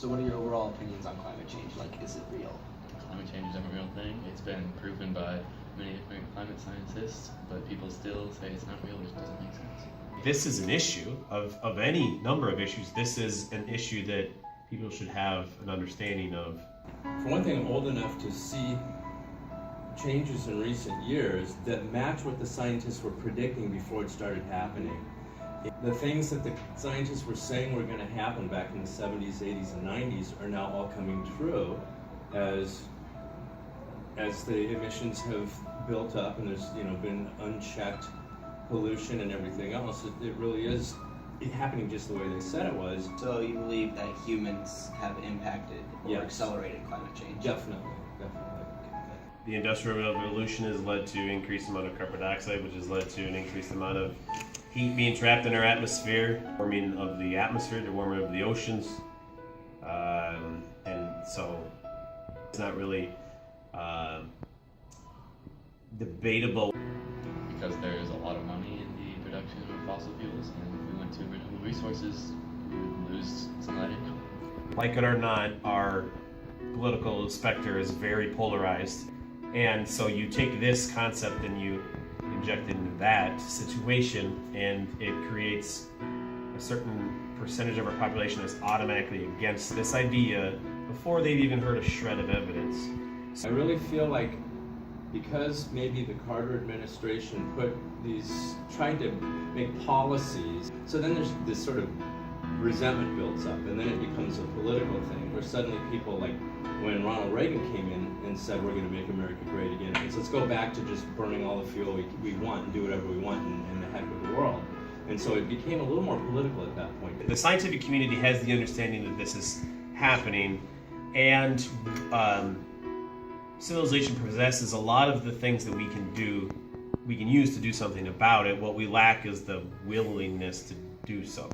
So what are your overall opinions on climate change? Like, is it real? Climate change isn't a real thing. It's been proven by many different climate scientists, but people still say it's not real, which doesn't make sense. This is an issue of any number of issues. This is an issue that people should have an understanding of. For one thing, I'm old enough to see changes in recent years that match what the scientists were predicting before it started happening. The things that the scientists were saying were going to happen back in the 70s, 80s, and 90s are now all coming true as the emissions have built up and there's been unchecked pollution and everything else. It really is happening just the way they said it was. So you believe that humans have impacted or Yes. accelerated climate change? Definitely. The Industrial Revolution has led to increased amount of carbon dioxide, which has led to an increased amount of heat being trapped in our atmosphere, warming of the atmosphere, the warming of the oceans, and so it's not really debatable. Because there is a lot of money in the production of fossil fuels, and if we went to renewable resources, we would lose some of that income. Like it or not, our political specter is very polarized. And so you take this concept and you inject it into that situation, and it creates a certain percentage of our population that's automatically against this idea before they've even heard a shred of evidence. I really feel like because maybe the Carter administration tried to make policies, so then there's this sort of resentment builds up, and then it becomes a political thing where suddenly people, like when Ronald Reagan came in and said we're going to make America great again, it's let's go back to just burning all the fuel we want and do whatever we want and the heck with the world. And so it became a little more political at that point. The scientific community has the understanding that this is happening, and civilization possesses a lot of the things that we can use to do something about it. What we lack is the willingness to do so.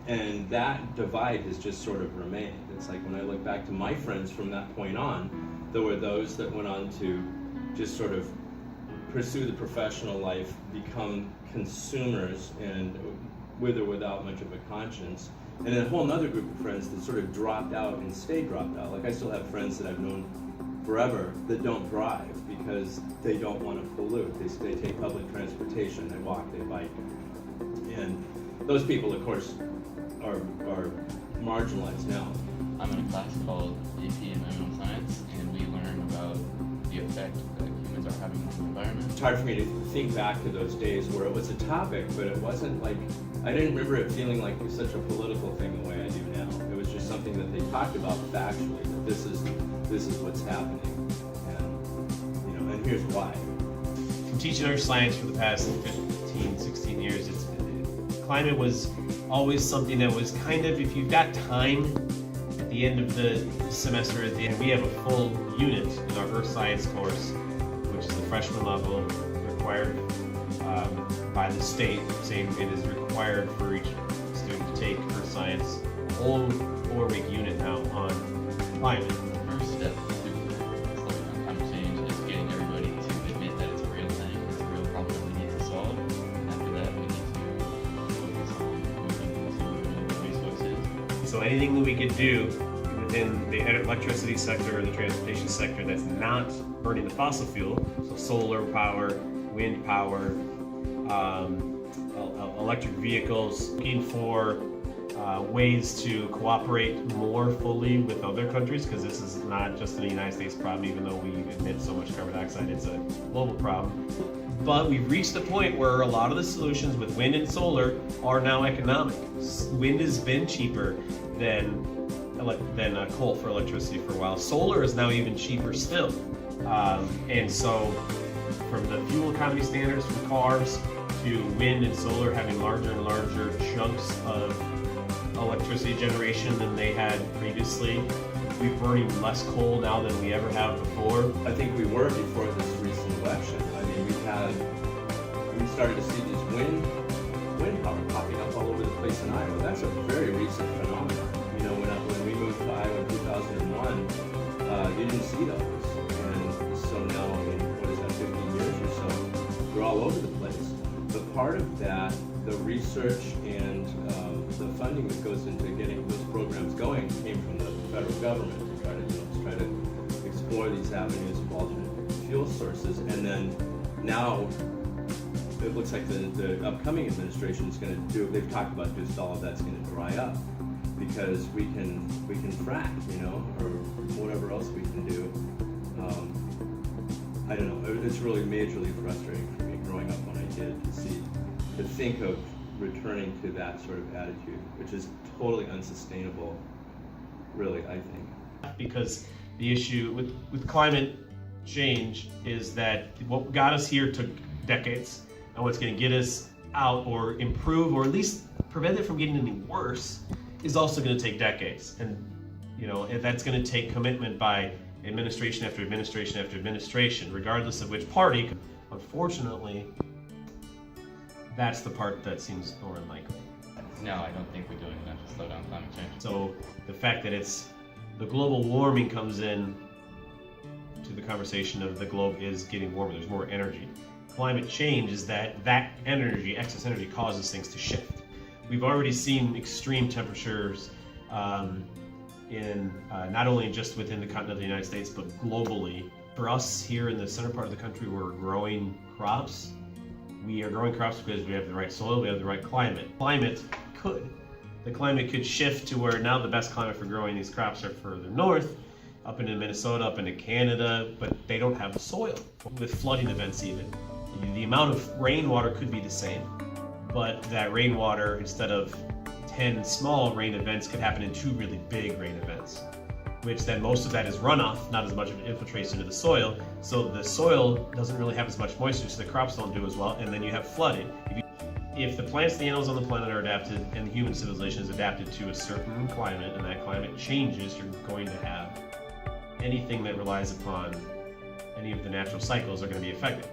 And that divide has just sort of remained. It's like when I look back to my friends from that point on, there were those that went on to just sort of pursue the professional life, become consumers, and with or without much of a conscience. And then a whole other group of friends that sort of dropped out and stayed dropped out. Like I still have friends that I've known forever that don't drive because they don't want to pollute. They take public transportation, they walk, they bike. And those people, of course, are marginalized now. I'm in a class called AP Environmental Science, and we learn about the effect that humans are having on the environment. It's hard for me to think back to those days where it was a topic, but it wasn't like, I didn't remember it feeling like such a political thing the way I do now. It was just something that they talked about factually, that this is what's happening, and here's why. From teaching earth science for the past 15, 16 years, climate was always something that was kind of, if you've got time at the end of the semester, we have a full unit in our earth science course, which is the freshman level, required by the state, saying it is required for each student to take earth science, a whole 4-week unit now on climate. The first step to slowing down climate change is getting everybody to admit that it's a real thing, it's a real problem that we need to solve. And after that, we need to focus on moving to renewable resources. So anything that we could do within the electricity sector or the transportation sector that's not burning the fossil fuel, so solar power, wind power, electric vehicles, looking for ways to cooperate more fully with other countries, because this is not just a United States problem, even though we emit so much carbon dioxide, it's a global problem. But we've reached a point where a lot of the solutions with wind and solar are now economic. Wind has been cheaper than coal for electricity for a while. Solar is now even cheaper still. And so from the fuel economy standards for cars to wind and solar having larger and larger chunks of electricity generation than they had previously, we're burning less coal now than we ever have before. I think we were before this recent election. I mean, we started to see these wind power popping up all over the place in Iowa. That's a very recent phenomenon. When we moved to Iowa in 2001, you didn't see those. And so now, in 15 years or so, they're all over the place. But part of that the research and the funding that goes into getting those programs going came from the federal government to try to explore these avenues of alternate fuel sources. And then now it looks like the upcoming administration is going to do. They've talked about just all of that's going to dry up because we can frack, or whatever else we can do. I don't know. It's really majorly frustrating for me growing up when I did to think of returning to that sort of attitude, which is totally unsustainable, really, I think. Because the issue with climate change is that what got us here took decades, and what's going to get us out or improve or at least prevent it from getting any worse is also going to take decades. And that's going to take commitment by administration after administration after administration, regardless of which party. Unfortunately, that's the part that seems more unlikely. No, I don't think we're doing enough to slow down climate change. So the fact that the global warming comes in to the conversation of the globe is getting warmer, there's more energy. Climate change is that energy, excess energy, causes things to shift. We've already seen extreme temperatures in not only just within the continent of the United States, but globally. For us here in the center part of the country, we're growing crops. We are growing crops because we have the right soil, we have the right climate. The climate could shift to where now the best climate for growing these crops are further north, up into Minnesota, up into Canada, but they don't have the soil. With flooding events even, the amount of rainwater could be the same, but that rainwater, instead of 10 small rain events, could happen in 2 really big rain events, which then most of that is runoff, not as much of it infiltrates into the soil, so the soil doesn't really have as much moisture, so the crops don't do as well, and then you have flooding. If the plants and the animals on the planet are adapted, and the human civilization is adapted to a certain climate, and that climate changes, you're going to have anything that relies upon any of the natural cycles are going to be affected.